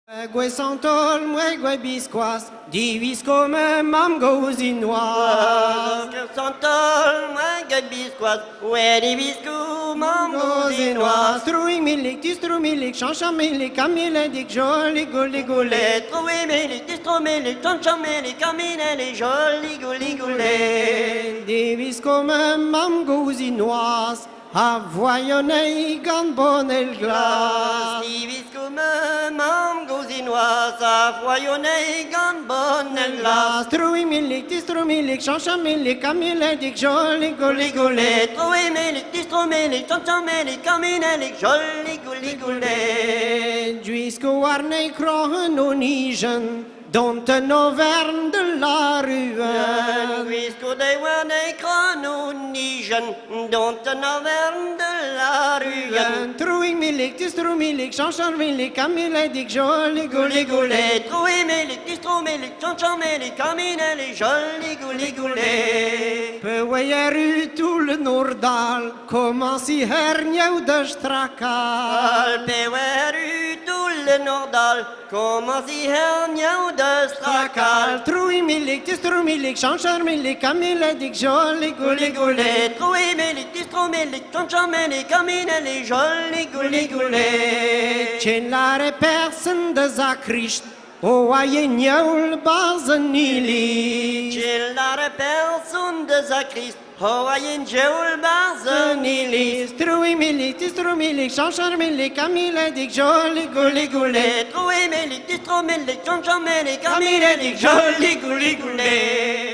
Gue santol, mue gue bisquas, divis come mam gozinois. Gue santol, mue gue bisquas, ouais divis come mam gozinois. Struing milik, distru milik, chanchan milik, camille dik joli goli goulet. Troué milik, distro milik, chanchan milik, camille les joli goli goulet. Divis come mam gozinois, a voyonnei gan bonel glas. Divis come mam gozinois, a voyonnei gan bonel glas. Struing milik, distru milik, chanchan milik, camille dik joli goli goulet. Troué milik, distro milik, chanchan milik, camille les joli goli goulet. Jusqu'au harnais crohen au nigen, dont un auvergne de la rue. Jusqu'au déwardé chrononigen, dont un auvergne de la rue. Trouing milik, distru milik, chanchan milik, camille dik joli goli goulet. Troué milik, distro milik, chanchan milik, camille les joli goli goulet. Pe weieru tout le Nordal, commence i hernieu de strakal. Pe weru tout le Nordal, comment si hernieu de strakal. Trouing milik, distru milik, chanchan milik, camille dik joli goli goulet. Troué milik, distro milik, chanchan milik, camille les joli goli goulet. Celare persen de zacrist, o aienjeul bazenili. Celare persun de Zachrist, Hawaïen jeul bazenili. Struing milik, distru milik, chanchan milik, camille dik joli goli goulet. Troué milik, distro milik, chanchan milik, camille les joli goli goulet.